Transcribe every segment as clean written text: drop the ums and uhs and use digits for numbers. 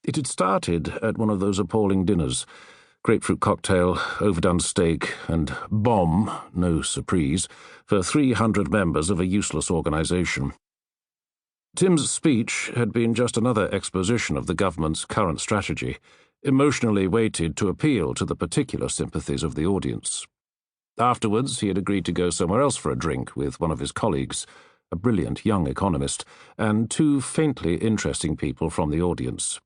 It had started at one of those appalling dinners: grapefruit cocktail, overdone steak, and bomb, no surprise, for 300 members of a useless organisation. Tim's speech had been just another exposition of the government's current strategy, emotionally weighted to appeal to the particular sympathies of the audience. Afterwards, he had agreed to go somewhere else for a drink with one of his colleagues, a brilliant young economist, and two faintly interesting people from the audience.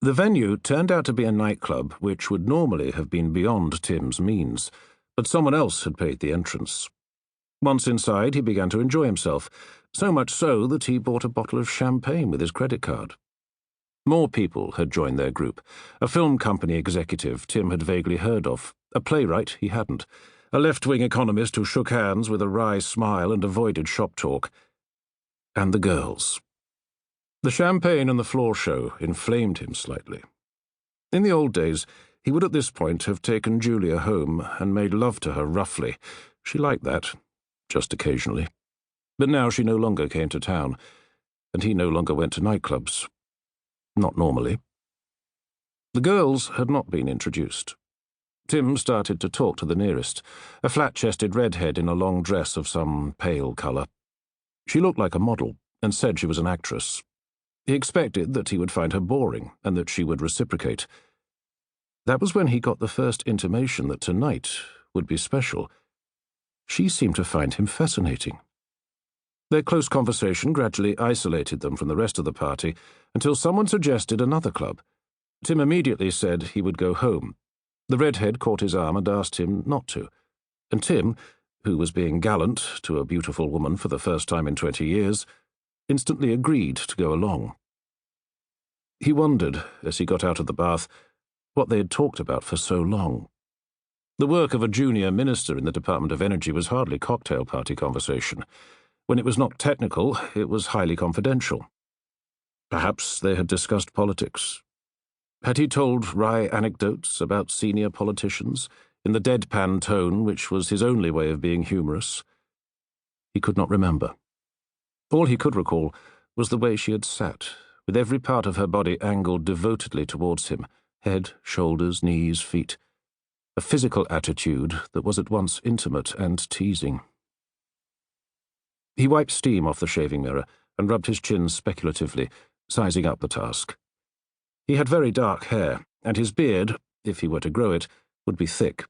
The venue turned out to be a nightclub which would normally have been beyond Tim's means, but someone else had paid the entrance. Once inside, he began to enjoy himself, so much so that he bought a bottle of champagne with his credit card. More people had joined their group: a film company executive Tim had vaguely heard of, a playwright he hadn't, a left-wing economist who shook hands with a wry smile and avoided shop talk, and the girls. The champagne and the floor show inflamed him slightly. In the old days, he would at this point have taken Julia home and made love to her roughly. She liked that, just occasionally. But now she no longer came to town, and he no longer went to nightclubs. Not normally. The girls had not been introduced. Tim started to talk to the nearest, a flat-chested redhead in a long dress of some pale colour. She looked like a model, and said she was an actress. He expected that he would find her boring, and that she would reciprocate. That was when he got the first intimation that tonight would be special. She seemed to find him fascinating. Their close conversation gradually isolated them from the rest of the party, until someone suggested another club. Tim immediately said he would go home. The redhead caught his arm and asked him not to, and Tim, who was being gallant to a beautiful woman for the first time in 20 years, instantly agreed to go along. He wondered, as he got out of the bath, what they had talked about for so long. The work of a junior minister in the Department of Energy was hardly cocktail party conversation. When it was not technical, it was highly confidential. Perhaps they had discussed politics. Had he told wry anecdotes about senior politicians, in the deadpan tone which was his only way of being humorous? He could not remember. All he could recall was the way she had sat, with every part of her body angled devotedly towards him, head, shoulders, knees, feet, a physical attitude that was at once intimate and teasing. He wiped steam off the shaving mirror and rubbed his chin speculatively, sizing up the task. He had very dark hair, and his beard, if he were to grow it, would be thick.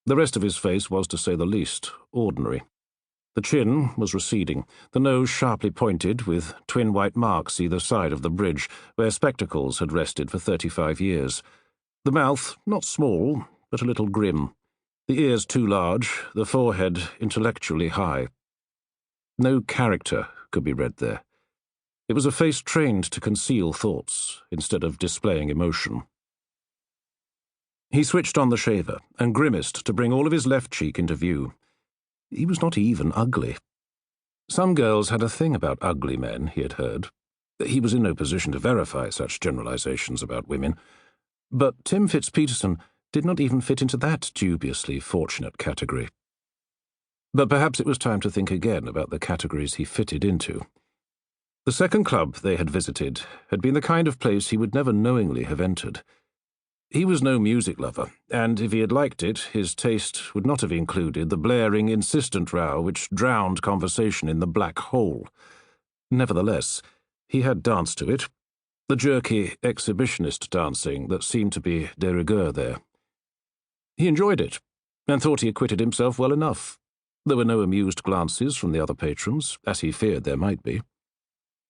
The rest of his face was, to say the least, ordinary. The chin was receding, the nose sharply pointed, with twin white marks either side of the bridge, where spectacles had rested for 35 years. The mouth, not small, but a little grim. The ears too large, the forehead intellectually high. No character could be read there. It was a face trained to conceal thoughts, instead of displaying emotion. He switched on the shaver, and grimaced to bring all of his left cheek into view. He was not even ugly. Some girls had a thing about ugly men, he had heard. He was in no position to verify such generalizations about women. But Tim Fitzpeterson did not even fit into that dubiously fortunate category. But perhaps it was time to think again about the categories he fitted into. The second club they had visited had been the kind of place he would never knowingly have entered. He was no music lover, and if he had liked it, his taste would not have included the blaring, insistent row which drowned conversation in the black hole. Nevertheless, he had danced to it, the jerky, exhibitionist dancing that seemed to be de rigueur there. He enjoyed it, and thought he acquitted himself well enough. There were no amused glances from the other patrons, as he feared there might be.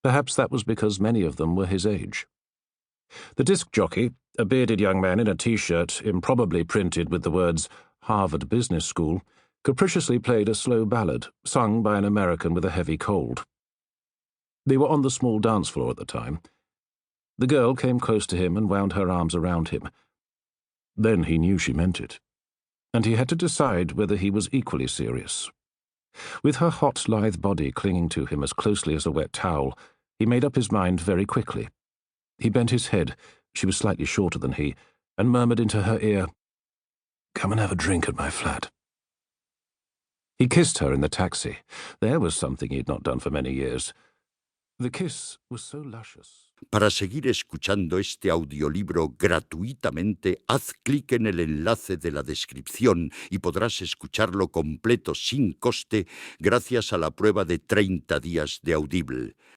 Perhaps that was because many of them were his age. The disc jockey, a bearded young man in a T-shirt improbably printed with the words Harvard Business School, capriciously played a slow ballad, sung by an American with a heavy cold. They were on the small dance floor at the time. The girl came close to him and wound her arms around him. Then he knew she meant it, and he had to decide whether he was equally serious. With her hot, lithe body clinging to him as closely as a wet towel, he made up his mind very quickly. He bent his head, she was slightly shorter than he, and murmured into her ear, "Come and have a drink at my flat." He kissed her in the taxi. There was something he had not done for many years. The kiss was so luscious. Para seguir escuchando este audiolibro gratuitamente, haz clic en el enlace de la descripción y podrás escucharlo completo sin coste gracias a la prueba de 30 días de Audible.